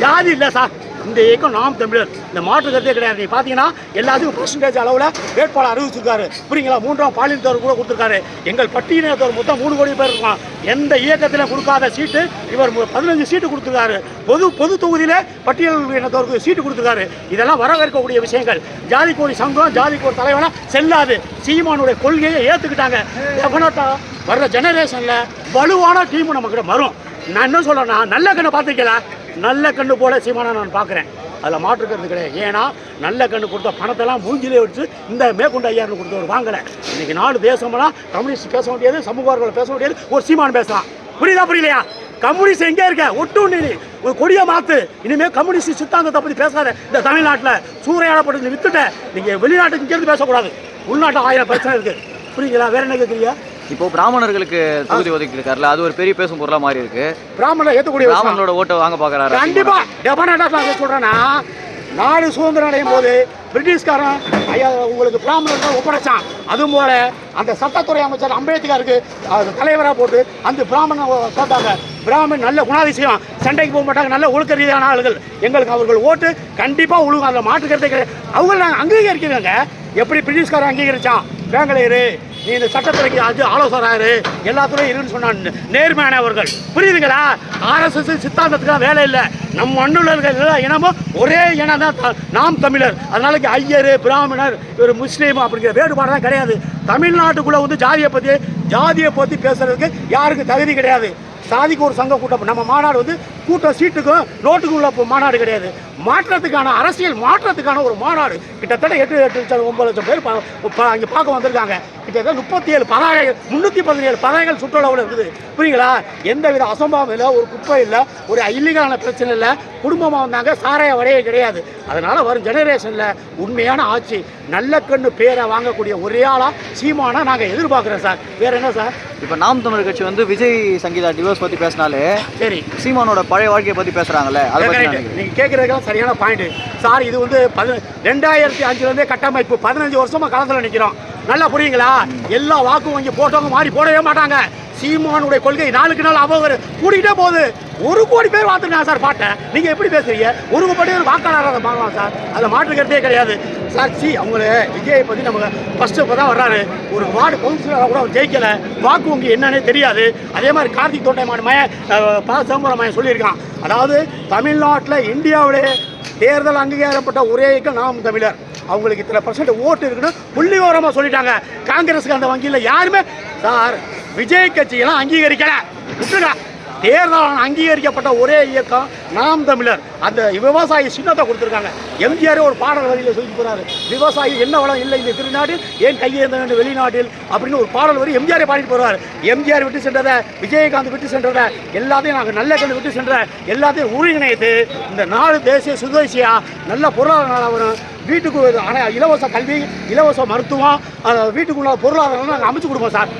ஜாதி இல்லை சார். இந்த இயக்கம் நாம் தமிழர், இந்த மாற்று கருத்தே கிடையாது. நீங்கள் பார்த்தீங்கன்னா எல்லாத்துக்கும் பர்சன்டேஜ் அளவில் வேட்பாளர் அறிவிச்சிருக்காரு. புரியுங்களா? 3ஆம் பாலினத்தவர் கூட கொடுத்துருக்காரு. எங்கள் பட்டியலினத்தவர் மொத்தம் 3 கோடி பேர் இருக்கான். எந்த இயக்கத்தில் கொடுக்காத சீட்டு இவர் 15 சீட்டு கொடுத்துருக்காரு. பொது தொகுதியில் பட்டியல் இனத்தவருக்கு சீட்டு கொடுத்துருக்காரு. இதெல்லாம் வரவேற்கக்கூடிய விஷயங்கள். ஜாதிக்கு ஒரு சங்கம், ஜாதிக்கு ஒரு தலைவனா செல்லாது. சீமானுடைய கொள்கையை ஏற்றுக்கிட்டாங்க. டெஃபினட்டாக வர்ற ஜெனரேஷனில் வலுவான டீம் நம்மக்கிட்ட வரும். நான் என்ன சொல்கிறேன்னா, நல்ல கண்ணை பார்த்துக்கலாம், நல்ல கண்ணு போல சீமானை நான் பார்க்குறேன். அதில் மாற்றுக்கிறது கிடையாது. ஏன்னா நல்ல கண்ணு கொடுத்த பணத்தெல்லாம் மூஞ்சிலே வச்சு இந்த மேற்கொண்டு ஐயாயிரம் கொடுத்தவர் வாங்கலை. இன்றைக்கி நாலு தேசமெல்லாம் கம்யூனிஸ்ட் பேச முடியாது, சமூகவாதிகள் பேச முடியாது, ஒரு சீமான் பேசலாம். புரியலையா? கம்யூனிஸ்ட் எங்கே இருக்க? ஒட்டு நீ ஒரு கொடியை மாற்று. இனிமேல் கம்யூனிஸ்ட் சித்தாந்தத்தை பற்றி பேசாத. இந்த தமிழ்நாட்டில் சூறையாடப்பட்டு வித்துட்ட. நீங்கள் வெளிநாட்டுக்கு இங்கேருந்து பேசக்கூடாது. உள்நாட்டில் 1000 பிரச்சனை இருக்குது. புரியுங்களா? வேற என்ன கேட்குறீங்க? இப்போ பிராமணர்களுக்கு தொகுதி ஒதுக்கி இருக்காருல்ல, அது ஒரு பெரிய பேசும் பொருளாக மாறி இருக்கு. பிராமணர் ஏற்றக்கூடிய பிராமணரோட ஓட்டை வாங்க பார்க்குறாரு. கண்டிப்பாக டெஃபினட்டாக சொல்கிறேன்னா, நாடு சுதந்திரம் அடையும் போது பிரிட்டிஷ்காரன் ஐயா உங்களுக்கு பிராமணர்கள் ஒப்படைச்சான். அதுவும் போல அந்த சட்டத்துறை அமைச்சர் அம்பேத்கருக்கு தலைவராக போட்டு அந்த பிராமணன் போட்டாங்க. பிராமணன் நல்ல குணாதிசயம், சண்டைக்கு போக மாட்டாங்க, நல்ல ஒழுக்க ரீதியான ஆளுகள். எங்களுக்கு அவர்கள் ஓட்டு கண்டிப்பாக ஒழுங்கு. அதில் மாற்றுக்கிறதே கிடையாது. அவங்க நாங்கள் அங்கீகரிக்கிறாங்க. எப்படி பிரிட்டிஷ்காரன் அங்கீகரிச்சான்? பெங்களூரு நீ இந்த சட்டத்துறைக்கு ஆலோசகராரு எல்லாத்துலையும் இருக்குன்னு சொன்னான் நேர்மையானவர்கள். புரியுதுங்களா? RSS சித்தாந்தத்துக்குலாம் வேலை இல்லை. நம் மண்ணுள்ள இனமும் ஒரே இனம் தான் நாம் தமிழர். அதனால ஐயர், பிராமணர், இவர் முஸ்லீம் அப்படிங்கிற வேறுபாடு தான் கிடையாது. தமிழ்நாட்டுக்குள்ளே வந்து ஜாதியை பற்றி பேசுறதுக்கு யாருக்கு தகுதி கிடையாது. சாதிக்கு ஒரு சங்க கூட்டம். நம்ம மாநாடு வந்து கூட்டம் சீட்டுக்கும் நோட்டுக்கும் உள்ள மாநாடு கிடையாது. மாற்றத்துக்கான அரசியல் மாற்றத்துக்கான ஒரு மாநாடு. கிட்டத்தட்ட 8-9 லட்சம் பேர் இங்கே பார்க்க வந்திருக்காங்க. கிட்டத்தட்ட 37 பதாகைகள், 317 பதாகைகள் சுற்றுலாவில் இருக்குது. புரியுங்களா? எந்த வித அசம்பாவம் இல்லை, ஒரு குப்பை இல்லை, ஒரு இல்லீகலான பிரச்சனை இல்லை. குடும்பமாக வந்தாங்க, சாராய வடையே கிடையாது. அதனால் வரும் ஜெனரேஷனில் உண்மையான ஆட்சி, நல்ல கண்ணு பேரை வாங்கக்கூடிய ஒரே ஆளாக சீமானா நாங்கள் எதிர்பார்க்குறோம் சார். வேறு என்ன சார்? இப்போ நாம் தமிழர் கட்சி வந்து விஜய் சங்கீதா டிவோர்ஸ் பற்றி பேசினாலே சரி, சீமானோட பழைய வாழ்க்கையை பற்றி பேசுகிறாங்கல்ல, அதை நீங்கள் கேட்குறதுக்கெல்லாம் சரியான பாயிண்ட் சார். இது வந்து 2005 கட்டமைப்பு 15 வருஷமாக களத்தில் நிற்கிறோம். நல்லா புரியுங்களா? எல்லா வாக்கும் வங்கி போட்டவங்க மாறி போடவே மாட்டாங்க. சீமானுடைய கொள்கை நாளுக்கு நாள் அவங்க கூட்டிகிட்டே போகுது. 1 கோடி பேர் வாத்துருக்காங்க சார் பாட்டை. நீங்கள் எப்படி பேசுறீங்க? 1 கோடி பேர் வாக்காளராக பார்க்கலாம் சார். அதில் மாற்றுக்கிறதே கிடையாது சார். அவங்கள விஜயை பற்றி நம்ம ஃபஸ்ட்டு இப்போ தான் வர்றாரு. ஒரு வார்டு கவுன்சிலராக கூட அவர் ஜெயிக்கலை. வாக்கு வங்கி என்னன்னே தெரியாது. அதே மாதிரி கார்த்திக் தோட்டை சிதம்பரம் மயம் சொல்லியிருக்கான். அதாவது தமிழ்நாட்டில் இந்தியாவிலே தேர்தல் அங்கீகாரப்பட்ட ஒரே இயக்கம் நாம் தமிழர். அவங்களுக்கு இத்தனை % ஓட்டு இருக்குன்னு புள்ளி விவரமாக சொல்லிட்டாங்க. காங்கிரஸுக்கு அந்த வங்கியில் யாருமே சார் விஜய் கட்சியெல்லாம் அங்கீகரிக்கலை. விட்டுருங்க. தேர்தல் அங்கீகரிக்கப்பட்ட ஒரே இயக்கம் நாம் தமிழர். அந்த விவசாயி சின்னத்தை கொடுத்துருக்காங்க. எம்ஜிஆர் ஒரு பாடல் வரியில் சொல்லி போகிறாரு, விவசாயி என்ன வளம் இல்லை இந்த திருநாட்டில், ஏன் கையேந்த வேண்டும் வெளிநாட்டில் அப்படின்னு ஒரு பாடல் வரி எம்ஜிஆரை பாடிட்டு போகிறார். எம்ஜிஆர் விட்டு சென்றதை, விஜயகாந்த் விட்டு சென்றதை, எல்லாத்தையும் நாங்கள் நல்ல கண்டு விட்டு சென்ற எல்லாத்தையும் ஒருங்கிணைத்து இந்த நாடு தேசிய சுதேசியாக நல்ல பொருளாதார வரும். வீட்டுக்கு இலவச கல்வி, இலவச மருத்துவம், வீட்டுக்குள்ள பொருளாதாரம் நாங்கள் அமைச்சு கொடுப்போம் சார்.